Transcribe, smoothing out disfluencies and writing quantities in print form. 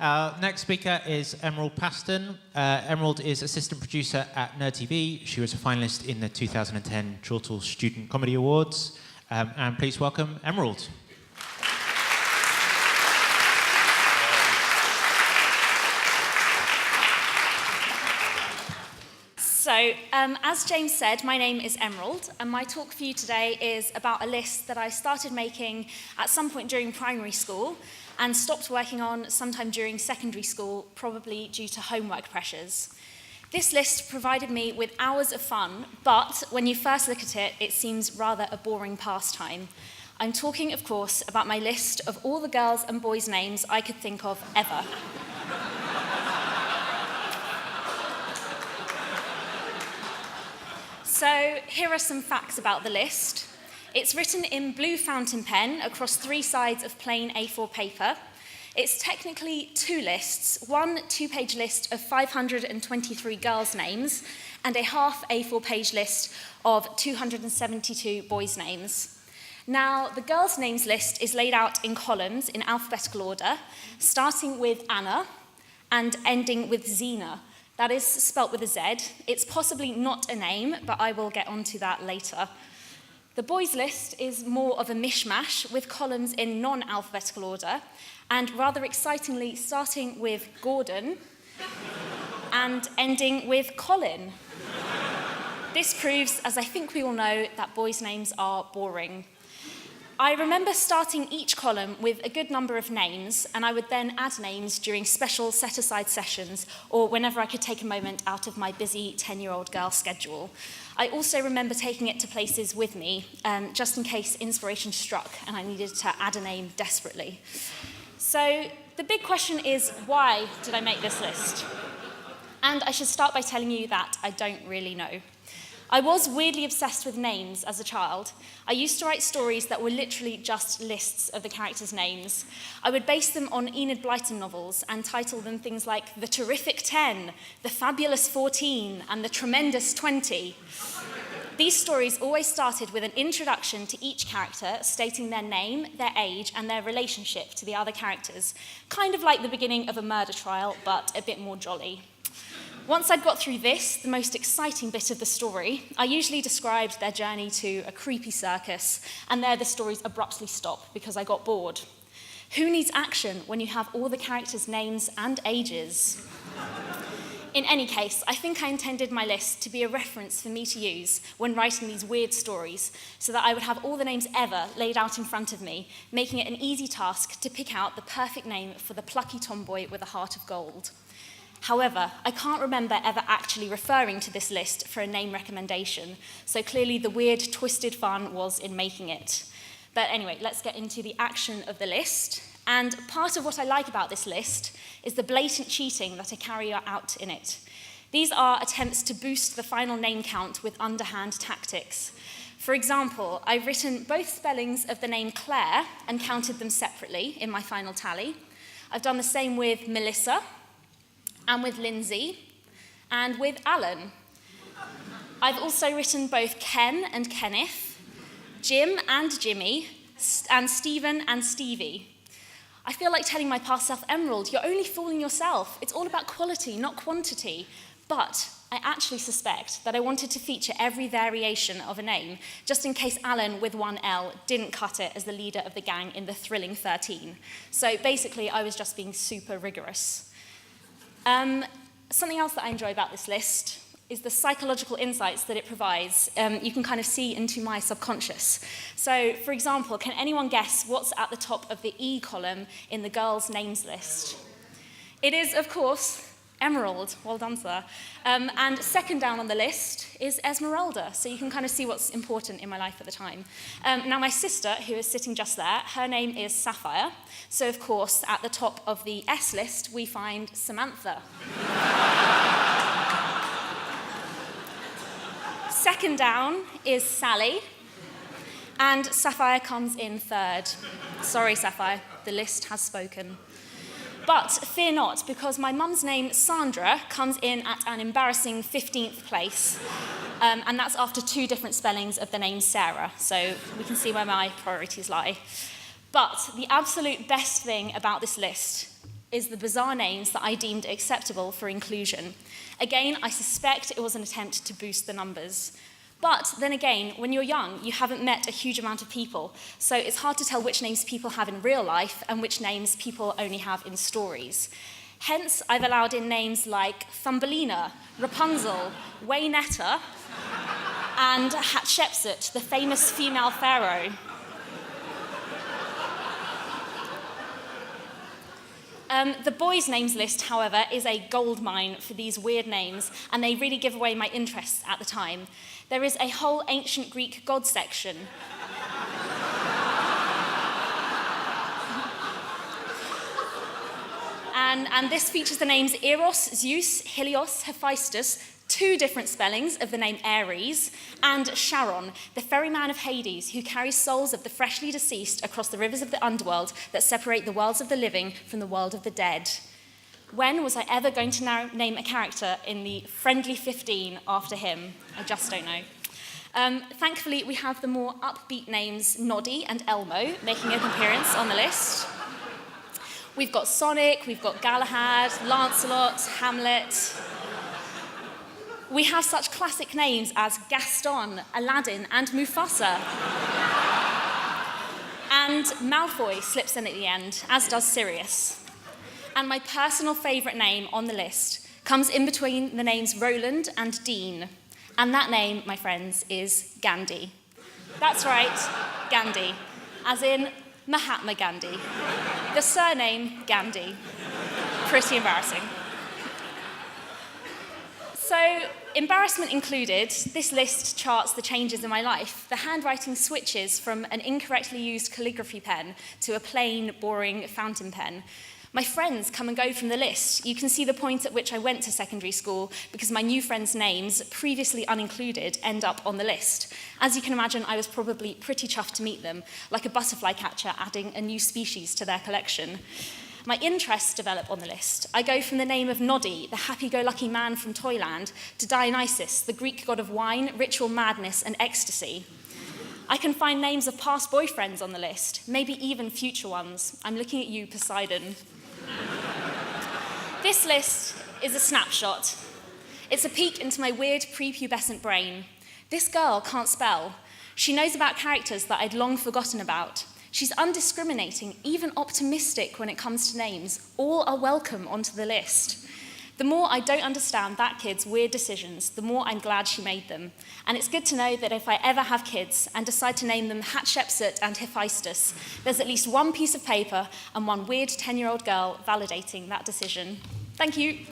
Our next speaker is Emerald Paston. Emerald is assistant producer at Nerd TV. She was a finalist in the 2010 Chortle Student Comedy Awards. And please welcome Emerald. So, as James said, my name is Emerald, and my talk for you today is about a list that I started making at some point during primary school and stopped working on sometime during secondary school, probably due to homework pressures. This list provided me with hours of fun, but when you first look at it, it seems rather a boring pastime. I'm talking, of course, about my list of all the girls' and boys' names I could think of ever. So here are some facts about the list. It's written in blue fountain pen across 3 sides of plain A4 paper. It's technically 2 lists, one 2-page list of 523 girls' names and a half A4 page list of 272 boys' names. Now, the girls' names list is laid out in columns in alphabetical order, starting with Anna and ending with Zena. That is spelt with a Z. It's possibly not a name, but I will get onto that later. The boys' list is more of a mishmash with columns in non-alphabetical order, and rather excitingly starting with Gordon and ending with Colin. This proves, as I think we all know, that boys' names are boring. I remember starting each column with a good number of names, and I would then add names during special set-aside sessions or whenever I could take a moment out of my busy 10-year-old girl schedule. I also remember taking it to places with me, just in case inspiration struck and I needed to add a name desperately. So the big question is, why did I make this list? And I should start by telling you that I don't really know. I was weirdly obsessed with names as a child. I used to write stories that were literally just lists of the characters' names. I would base them on Enid Blyton novels and title them things like The Terrific 10, The Fabulous 14, and The Tremendous 20. These stories always started with an introduction to each character, stating their name, their age, and their relationship to the other characters, kind of like the beginning of a murder trial, but a bit more jolly. Once I'd got through this, the most exciting bit of the story, I usually described their journey to a creepy circus, and there the stories abruptly stop because I got bored. Who needs action when you have all the characters' names and ages? In any case, I think I intended my list to be a reference for me to use when writing these weird stories, so that I would have all the names ever laid out in front of me, making it an easy task to pick out the perfect name for the plucky tomboy with a heart of gold. However, I can't remember ever actually referring to this list for a name recommendation, so clearly the weird, twisted fun was in making it. But anyway, let's get into the action of the list. And part of what I like about this list is the blatant cheating that I carry out in it. These are attempts to boost the final name count with underhand tactics. For example, I've written both spellings of the name Claire and counted them separately in my final tally. I've done the same with Melissa, and with Lindsay, and with Alan. I've also written both Ken and Kenneth, Jim and Jimmy, and Stephen and Stevie. I feel like telling my past self, Emerald, you're only fooling yourself. It's all about quality, not quantity. But I actually suspect that I wanted to feature every variation of a name, just in case Alan with one L didn't cut it as the leader of the gang in the thrilling 13. So basically, I was just being super rigorous. Something else that I enjoy about this list is the psychological insights that it provides. You can kind of see into my subconscious. So, for example, can anyone guess what's at the top of the E column in the girls' names list? It is, of course, Emerald. Well done, sir. And second down on the list is Esmeralda, so you can kind of see what's important in my life at the time. Now, my sister, who is sitting just there, her name is Sapphire. So, of course, at the top of the S list, we find Samantha. Second down is Sally, and Sapphire comes in third. Sorry, Sapphire, the list has spoken. But fear not, because my mum's name, Sandra, comes in at an embarrassing 15th place. And that's after 2 different spellings of the name Sarah, so we can see where my priorities lie. But the absolute best thing about this list is the bizarre names that I deemed acceptable for inclusion. Again, I suspect it was an attempt to boost the numbers. But then again, when you're young, you haven't met a huge amount of people, so it's hard to tell which names people have in real life and which names people only have in stories. Hence, I've allowed in names like Thumbelina, Rapunzel, Waynetta, and Hatshepsut, the famous female pharaoh. The boys' names list, however, is a goldmine for these weird names, and they really give away my interests at the time. There is a whole ancient Greek god section. And this features the names Eros, Zeus, Helios, Hephaestus, 2 different spellings of the name Ares, and Charon, the ferryman of Hades, who carries souls of the freshly deceased across the rivers of the underworld that separate the worlds of the living from the world of the dead. When was I ever going to name a character in the Friendly 15 after him? I just don't know. Thankfully, we have the more upbeat names Noddy and Elmo making an appearance on the list. We've got Sonic, we've got Galahad, Lancelot, Hamlet. We have such classic names as Gaston, Aladdin, and Mufasa. And Malfoy slips in at the end, as does Sirius. And my personal favourite name on the list comes in between the names Roland and Dean. And that name, my friends, is Gandhi. That's right, Gandhi, as in Mahatma Gandhi. The surname, Gandhi. Pretty embarrassing. So, embarrassment included, this list charts the changes in my life. The handwriting switches from an incorrectly used calligraphy pen to a plain, boring fountain pen. My friends come and go from the list. You can see the point at which I went to secondary school because my new friends' names, previously unincluded, end up on the list. As you can imagine, I was probably pretty chuffed to meet them, like a butterfly catcher adding a new species to their collection. My interests develop on the list. I go from the name of Noddy, the happy-go-lucky man from Toyland, to Dionysus, the Greek god of wine, ritual madness, and ecstasy. I can find names of past boyfriends on the list, maybe even future ones. I'm looking at you, Poseidon. This list is a snapshot. It's a peek into my weird prepubescent brain. This girl can't spell. She knows about characters that I'd long forgotten about. She's undiscriminating, even optimistic when it comes to names. All are welcome onto the list. The more I don't understand that kid's weird decisions, the more I'm glad she made them. And it's good to know that if I ever have kids and decide to name them Hatshepsut and Hephaestus, there's at least one piece of paper and one weird 10-year-old girl validating that decision. Thank you.